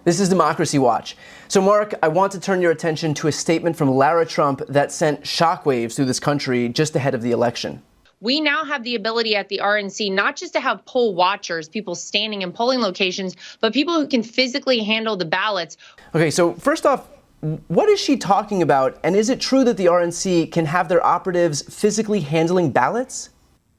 This is Democracy Watch. So, Mark, I want to turn your attention to a statement from Lara Trump that sent shockwaves through this country just ahead of the election. We now have the ability at the RNC not just to have poll watchers, people standing in polling locations, but people who can physically handle the ballots. Okay, so first off, what is she talking about? And is it true that the RNC can have their operatives physically handling ballots?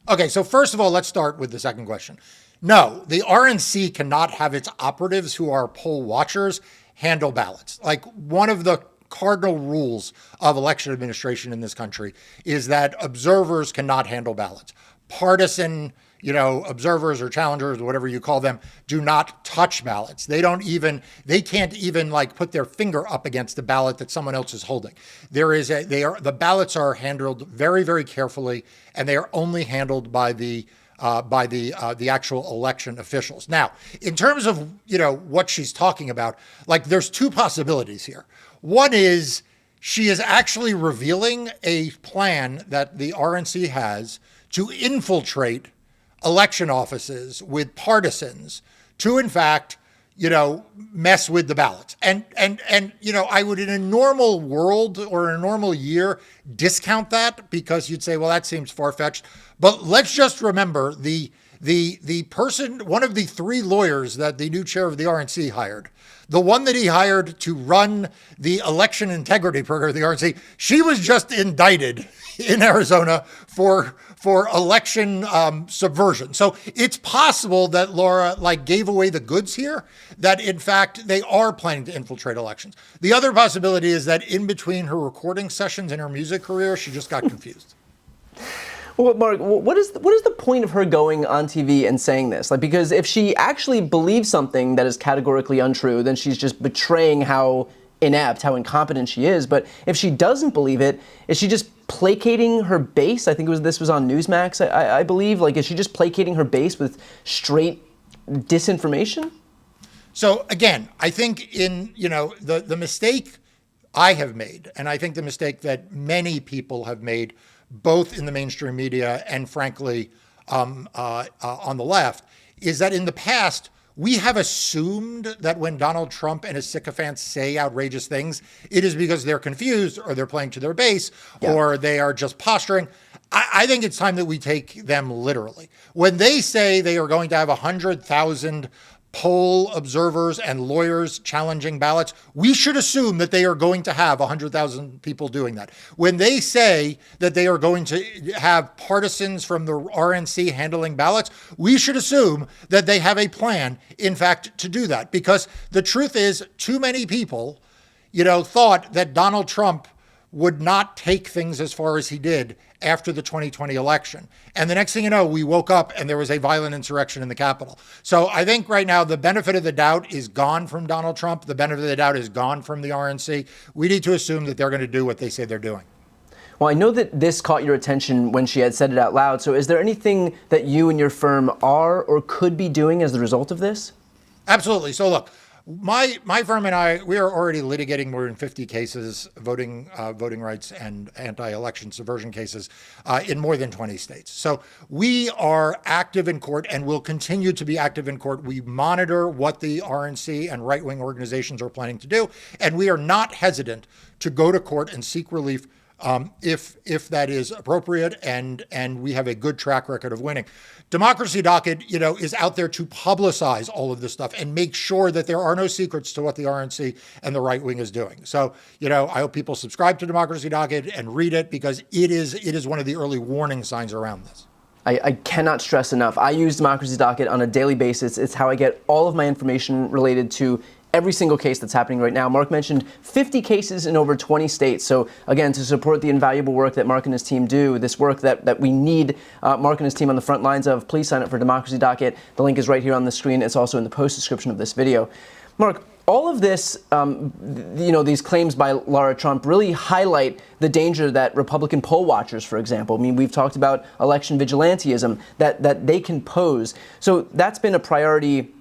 Okay, so first of all, let's start with the second question. No, the RNC cannot have its operatives who are poll watchers handle ballots. Like, one of the cardinal rules of election administration in this country is that observers cannot handle ballots. Partisan, observers or challengers, or whatever you call them, do not touch ballots. They can't even put their finger up against the ballot that someone else is holding. The ballots are handled very, very carefully, and they are only handled by the actual election officials. Now, in terms of, what she's talking about, there's two possibilities here. One is she is actually revealing a plan that the RNC has to infiltrate election offices with partisans to, in fact, mess with the ballots. And I would, in a normal world or in a normal year, discount that, because you'd say, well, that seems far-fetched. But let's just remember the person, one of the three lawyers that the new chair of the RNC hired, the one that he hired to run the election integrity program of the RNC, she was just indicted in Arizona for election subversion. So it's possible that Laura gave away the goods here, that in fact they are planning to infiltrate elections. The other possibility is that in between her recording sessions and her music career, she just got confused. Well, Mark, what is the point of her going on TV and saying this? Because if she actually believes something that is categorically untrue, then she's just betraying how inept, how incompetent she is. But if she doesn't believe it, is she just placating her base? I think this was on Newsmax, I believe. Is she just placating her base with straight disinformation? So again, I think the mistake I have made, and I think the mistake that many people have made, both in the mainstream media and frankly on the left, is that in the past, we have assumed that when Donald Trump and his sycophants say outrageous things, it is because they're confused or they're playing to their base or they are just posturing. I think it's time that we take them literally. When they say they are going to have 100,000 poll observers and lawyers challenging ballots, we should assume that they are going to have 100,000 people doing that. When they say that they are going to have partisans from the RNC handling ballots, we should assume that they have a plan, in fact, to do that. Because the truth is, too many people, thought that Donald Trump would not take things as far as he did after the 2020 election. And the next thing you know, we woke up and there was a violent insurrection in the Capitol. So I think right now the benefit of the doubt is gone from Donald Trump. The benefit of the doubt is gone from the RNC. We need to assume that they're going to do what they say they're doing. Well, I know that this caught your attention when she had said it out loud. So is there anything that you and your firm are or could be doing as the result of this? Absolutely. So look, my firm and I, we are already litigating more than 50 cases, voting rights and anti-election subversion cases in more than 20 states. So we are active in court and will continue to be active in court. We monitor what the RNC and right-wing organizations are planning to do, and we are not hesitant to go to court and seek relief if that is appropriate, and we have a good track record of winning. Democracy Docket, is out there to publicize all of this stuff and make sure that there are no secrets to what the RNC and the right wing is doing. So, I hope people subscribe to Democracy Docket and read it, because it is one of the early warning signs around this. I cannot stress enough. I use Democracy Docket on a daily basis. It's how I get all of my information related to every single case that's happening right now. Mark mentioned 50 cases in over 20 states. So again, to support the invaluable work that Mark and his team do, this work that we need Mark and his team on the front lines of, please sign up for Democracy Docket. The link is right here on the screen. It's also in the post description of this video. Mark, all of this, these claims by Lara Trump really highlight the danger that Republican poll watchers, for example, we've talked about election vigilantism, that they can pose. So that's been a priority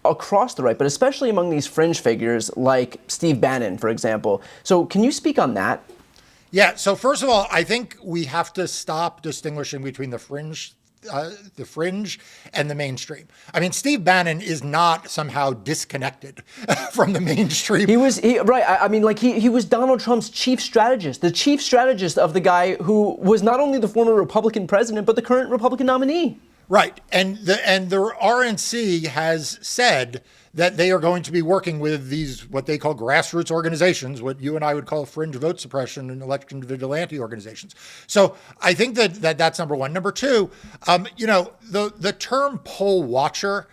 across the right, but especially among these fringe figures like Steve Bannon, for example. So can you speak on that? Yeah. So first of all, I think we have to stop distinguishing between the fringe the fringe and the mainstream. I mean, Steve Bannon is not somehow disconnected from the mainstream. He was right. I mean, like he was Donald Trump's chief strategist, the chief strategist of the guy who was not only the former Republican president but the current Republican nominee. Right, and the RNC has said that they are going to be working with these, what they call grassroots organizations, what you and I would call fringe vote suppression and election vigilante organizations. So I think that's number one. Number two, the term poll watcher,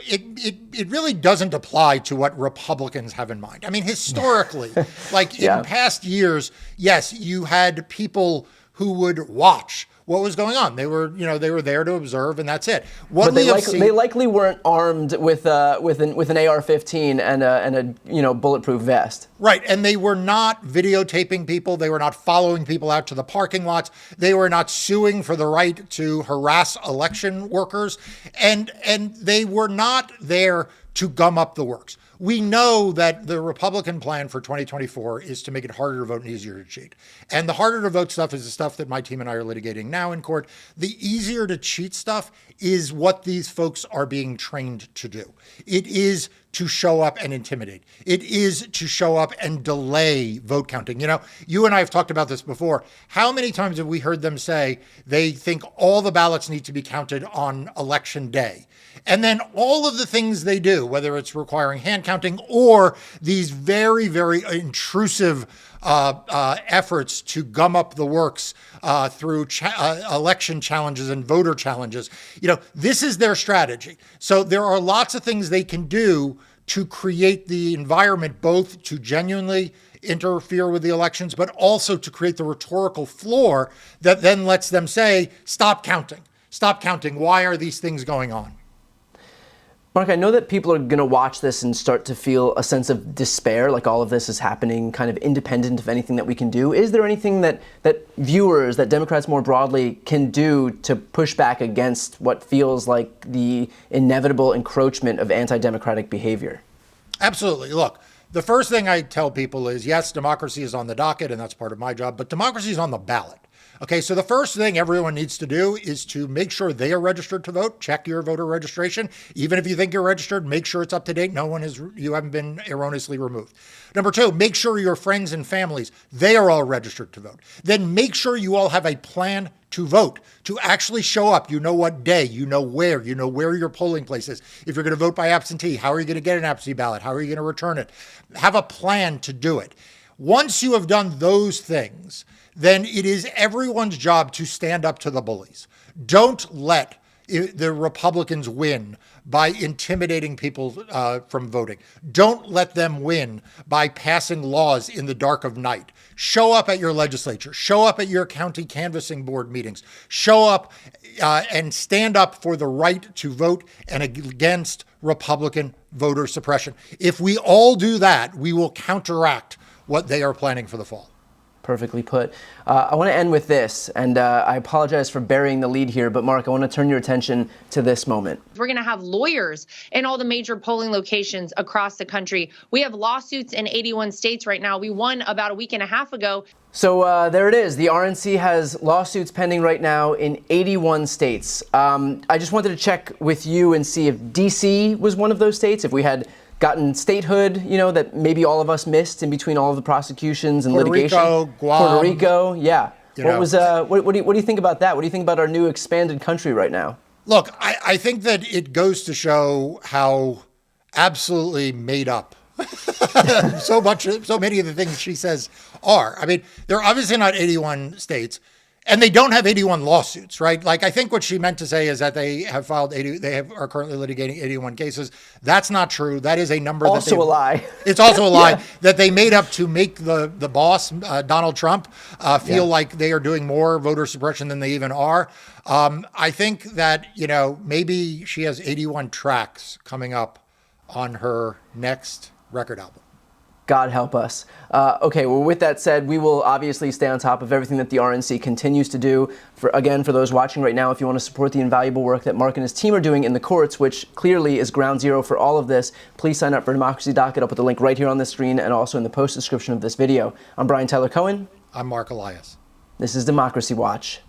it really doesn't apply to what Republicans have in mind. I mean, historically, like in past years, yes, you had people who would watch what was going on. They were there to observe, and that's it. But they likely weren't armed with an AR-15 and a bulletproof vest. Right, and they were not videotaping people. They were not following people out to the parking lots. They were not suing for the right to harass election workers, and they were not there to gum up the works. We know that the Republican plan for 2024 is to make it harder to vote and easier to cheat. And the harder to vote stuff is the stuff that my team and I are litigating now in court. The easier to cheat stuff is what these folks are being trained to do. It is to show up and intimidate. It is to show up and delay vote counting. You know, you and I have talked about this before. How many times have we heard them say they think all the ballots need to be counted on election day? And then all of the things they do, whether it's requiring hand counting or these very, very intrusive efforts to gum up the works through election challenges and voter challenges, this is their strategy. So there are lots of things they can do to create the environment, both to genuinely interfere with the elections, but also to create the rhetorical floor that then lets them say, stop counting. Stop counting. Why are these things going on? Marc, I know that people are going to watch this and start to feel a sense of despair, like all of this is happening kind of independent of anything that we can do. Is there anything that viewers, that Democrats more broadly can do to push back against what feels like the inevitable encroachment of anti-democratic behavior? Absolutely. Look, the first thing I tell people is, yes, democracy is on the docket, and that's part of my job, but democracy is on the ballot. Okay, so the first thing everyone needs to do is to make sure they are registered to vote. Check your voter registration. Even if you think you're registered, make sure it's up to date. You haven't been erroneously removed. Number two, make sure your friends and families, they are all registered to vote. Then make sure you all have a plan to vote, to actually show up. You know what day, you know where your polling place is. If you're going to vote by absentee, how are you going to get an absentee ballot? How are you going to return it? Have a plan to do it. Once you have done those things, then it is everyone's job to stand up to the bullies. Don't let the Republicans win by intimidating people from voting. Don't let them win by passing laws in the dark of night. Show up at your legislature. Show up at your county canvassing board meetings. Show up and stand up for the right to vote and against Republican voter suppression. If we all do that, we will counteract what they are planning for the fall. Perfectly put. I want to end with this, and I apologize for burying the lead here, but Marc, I want to turn your attention to this moment. We're going to have lawyers in all the major polling locations across the country. We have lawsuits in 81 states right now. We won about a week and a half ago. So there it is. The RNC has lawsuits pending right now in 81 states. I just wanted to check with you and see if D.C. was one of those states, if we had gotten statehood, that maybe all of us missed in between all of the prosecutions and litigation. Puerto Rico, yeah. What do you think about that? What do you think about our new expanded country right now? Look, I think that it goes to show how absolutely made up so many of the things she says are. I mean, they're obviously not 81 states. And they don't have 81 lawsuits, right? Like, I think what she meant to say is that they have filed are currently litigating 81 cases. That's not true. That is a number. Also a lie. It's also a lie that they made up to make the boss, Donald Trump, feel like they are doing more voter suppression than they even are. I think that, maybe she has 81 tracks coming up on her next record album. God help us. Okay, well, with that said, we will obviously stay on top of everything that the RNC continues to do. For those watching right now, if you want to support the invaluable work that Marc and his team are doing in the courts, which clearly is ground zero for all of this, please sign up for Democracy Docket. I'll put the link right here on the screen and also in the post description of this video. I'm Brian Tyler Cohen. I'm Marc Elias. This is Democracy Watch.